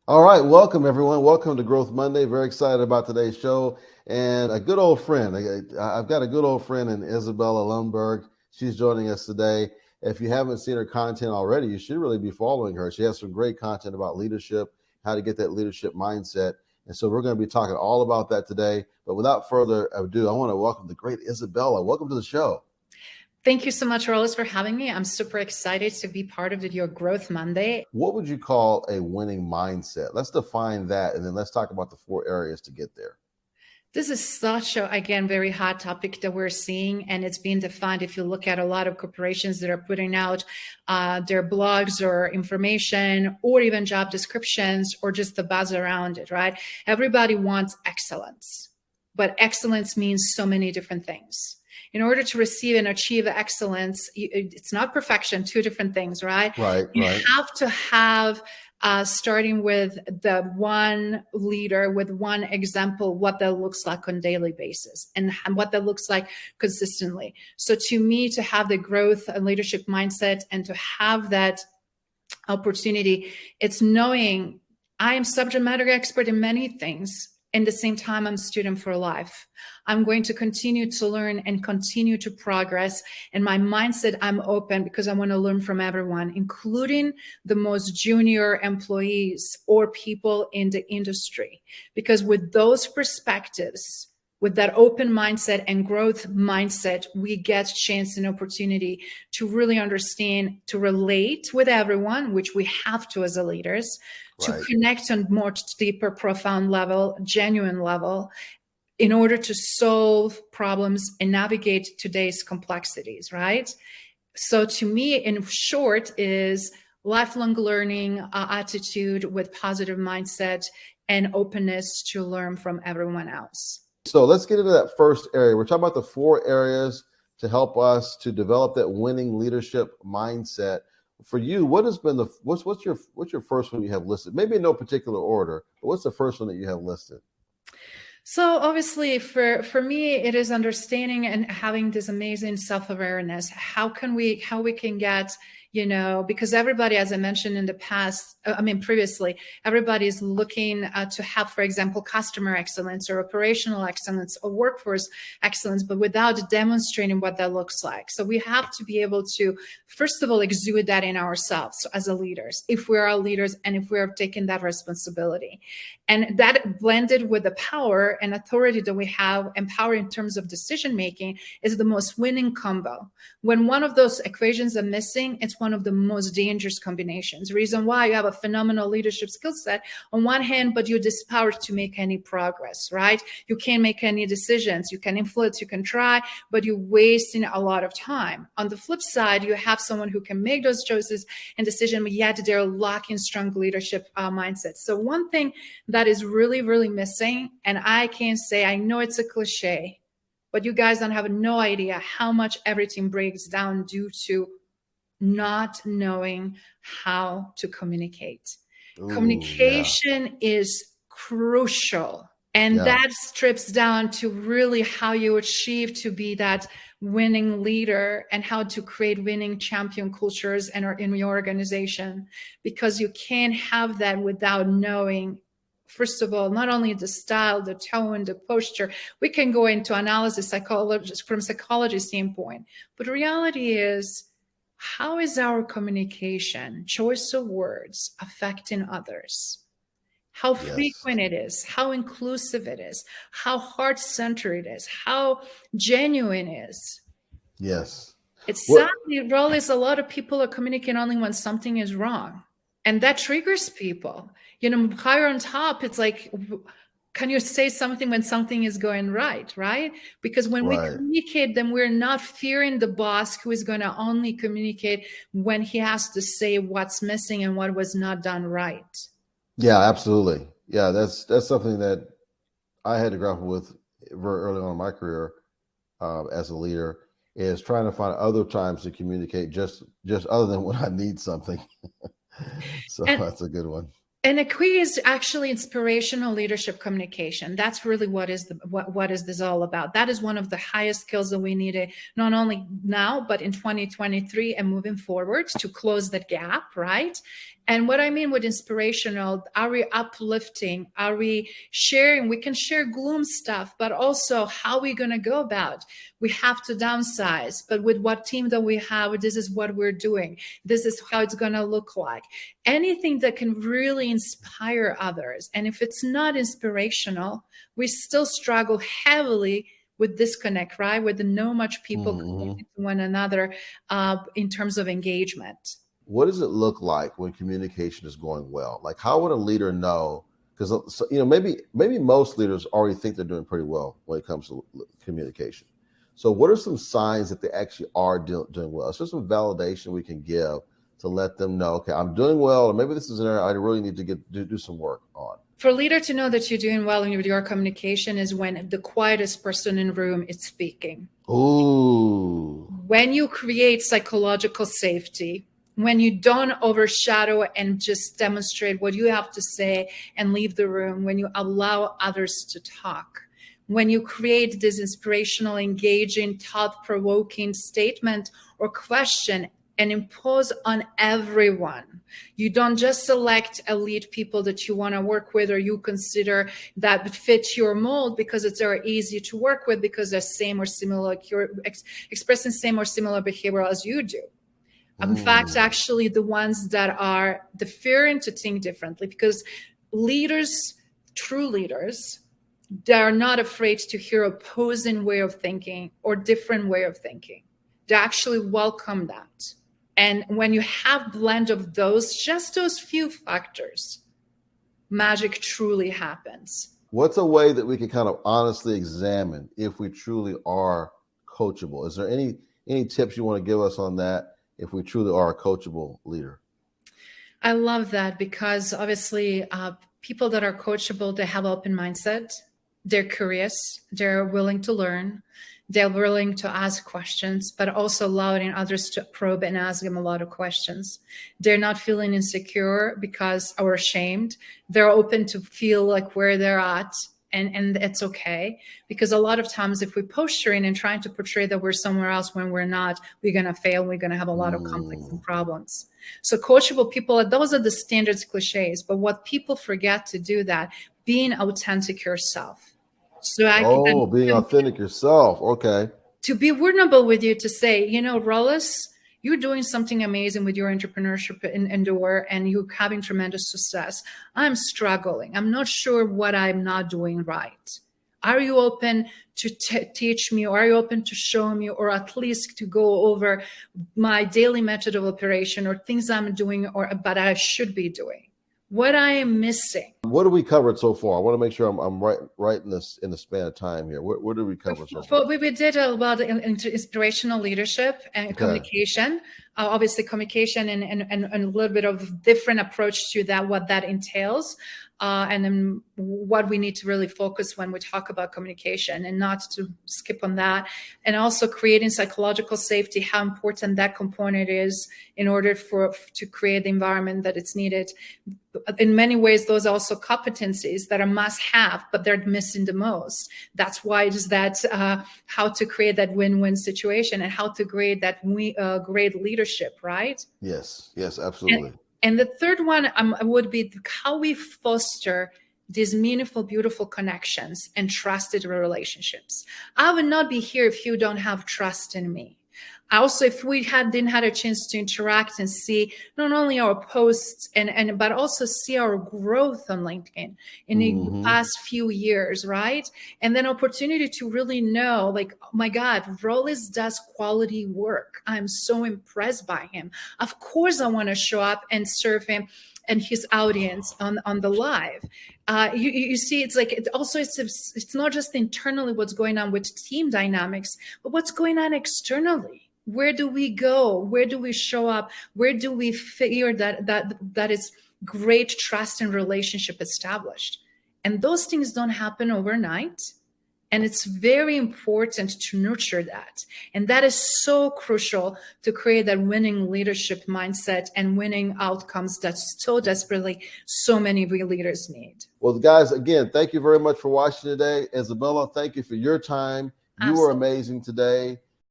All right, welcome everyone. Welcome to Growth Monday. Very excited about today's show and a good old friend. I've got a good old friend in Izabela Lundberg. She's joining us today. If you haven't seen her content already, you should really be following her. She has some great content about leadership, how to get that leadership mindset. And so we're going to be talking all about that today. But without further ado, I want to welcome the great Izabela. Welcome to the show. Thank you so much, Rollis, for having me. I'm super excited to be part of your Growth Monday. What would you call a winning mindset? Let's define that, and then let's talk about the 4 areas to get there. This is such a, again, very hot topic that we're seeing, and it's being defined. If you look at a lot of corporations that are putting out their blogs or information or even job descriptions or just the buzz around it, right? Everybody wants excellence, but excellence means so many different things. In order to receive and achieve excellence, it's not perfection, two different things, right? Right. You have to have, starting with the one leader, with one example, what that looks like on a daily basis and what that looks like consistently. So to me, to have the growth and leadership mindset and to have that opportunity, it's knowing I am subject matter expert in many things. At the same time, I'm a student for life. I'm going to continue to learn and continue to progress. And my mindset, I'm open because I want to learn from everyone, including the most junior employees or people in the industry. Because with those perspectives, with that open mindset and growth mindset, we get chance and opportunity to really understand, to relate with everyone, which we have to as a leaders, to connect on more deeper, profound level, genuine level, in order to solve problems and navigate today's complexities, right? So to me, in short, is lifelong learning attitude with positive mindset and openness to learn from everyone else. So let's get into that first area. We're talking about the 4 areas to help us to develop that winning leadership mindset. For you, what has been what's your first one you have listed? Maybe in no particular order, but what's the first one that you have listed? So obviously for me, it is understanding and having this amazing self-awareness. How we can get, because everybody, as I mentioned in the past, previously, everybody is looking to have, for example, customer excellence or operational excellence or workforce excellence, but without demonstrating what that looks like. So we have to be able to, first of all, exude that in ourselves as a leaders, if we are leaders and if we're taking that responsibility. And that blended with the power and authority that we have, and power in terms of decision making, is the most winning combo. When one of those equations are missing, it's one of the most dangerous combinations. Reason why: you have a phenomenal leadership skill set on one hand, but you're dispowered to make any progress, right? You can't make any decisions. You can influence, you can try, but you're wasting a lot of time. On the flip side, you have someone who can make those choices and decisions, but yet they're lacking strong leadership mindset. So one thing that is really, really missing, and I can say, I know it's a cliche, but you guys don't have no idea how much everything breaks down due to not knowing how to communicate. Ooh, communication is crucial. And that strips down to really how you achieve to be that winning leader and how to create winning champion cultures in your organization, because you can't have that without knowing, first of all, not only the style, the tone, the posture. We can go into analysis from psychology standpoint, but the reality is, how is our communication, choice of words, affecting others? How frequent it is, how inclusive it is, how heart-centered it is, how genuine it is. Yes. It's sadly, Rollis, a lot of people are communicating only when something is wrong. And that triggers people. Higher on top, it's like, can you say something when something is going right? Because when we communicate, then we're not fearing the boss who is going to only communicate when he has to say what's missing and what was not done right. Yeah, absolutely. Yeah, that's something that I had to grapple with very early on in my career as a leader, is trying to find other times to communicate just other than when I need something. So that's a good one. And a key is actually inspirational leadership communication. That's really what is this all about. That is one of the highest skills that we need, not only now, but in 2023 and moving forward, to close that gap, right? And what I mean with inspirational, are we uplifting? Are we sharing? We can share gloom stuff, but also how are we going to go about? We have to downsize, but with what team that we have, this is what we're doing. This is how it's going to look like. Anything that can really inspire others. And if it's not inspirational, we still struggle heavily with disconnect, right? With the no much people connecting to one another in terms of engagement. What does it look like when communication is going well? Like, how would a leader know? Because maybe most leaders already think they're doing pretty well when it comes to communication. So what are some signs that they actually are doing well? It's just some validation we can give to let them know, okay, I'm doing well, or maybe this is an area I really need to do some work on. For a leader to know that you're doing well with your communication is when the quietest person in the room is speaking. Ooh. When you create psychological safety, when you don't overshadow and just demonstrate what you have to say and leave the room, when you allow others to talk, when you create this inspirational, engaging, thought-provoking statement or question and impose on everyone. You don't just select elite people that you want to work with or you consider that fit your mold because they're easy to work with because they're same or similar, like you're expressing same or similar behavior as you do. In fact, actually the ones that are different to think differently, because leaders, true leaders, they are not afraid to hear opposing way of thinking or different way of thinking. They actually welcome that. And when you have blend of those, just those few factors, magic truly happens. What's a way that we can kind of honestly examine if we truly are coachable? Is there any tips you want to give us on that? If we truly are a coachable leader? I love that because obviously people that are coachable, they have open mindset. They're curious. They're willing to learn. They're willing to ask questions, but also allowing others to probe and ask them a lot of questions. They're not feeling insecure because or ashamed. They're open to feel like where they're at. And it's okay, because a lot of times if we're posturing and trying to portray that we're somewhere else when we're not, we're going to fail. We're going to have a lot of conflicts and problems. So coachable people, those are the standards cliches, but what people forget to do that, being authentic yourself. So being authentic yourself. Okay. To be vulnerable with you, to say, Rollis, you're doing something amazing with your entrepreneurship endeavor and you're having tremendous success. I'm struggling. I'm not sure what I'm not doing right. Are you open to teach me, or are you open to show me, or at least to go over my daily method of operation or things I'm doing but I should be doing? What I am missing. What have we covered so far? I want to make sure I'm right in the span of time here. What did we cover so far? We did about inspirational leadership and communication. Obviously, communication and a little bit of different approach to that, what that entails. And then what we need to really focus when we talk about communication, and not to skip on that. And also creating psychological safety, how important that component is in order to create the environment that it's needed. In many ways, those are also competencies that are must have, but they're missing the most. That's why it is that how to create that win-win situation and how to create that great leadership, right? Yes, absolutely. And the third one would be how we foster these meaningful, beautiful connections and trusted relationships. I would not be here if you don't have trust in me. Also, if we didn't have a chance to interact and see not only our posts but also see our growth on LinkedIn in the past few years, right? And then opportunity to really know, like, oh my God, Rollis does quality work. I'm so impressed by him. Of course, I want to show up and serve him and his audience on the live. You see, it's like it's not just internally what's going on with team dynamics, but what's going on externally. Where do we go? Where do we show up? Where do we figure that is great trust and relationship established? And those things don't happen overnight. And it's very important to nurture that. And that is so crucial to create that winning leadership mindset and winning outcomes that so desperately so many leaders need. Well, guys, again, thank you very much for watching today. Izabela, thank you for your time. You were amazing today.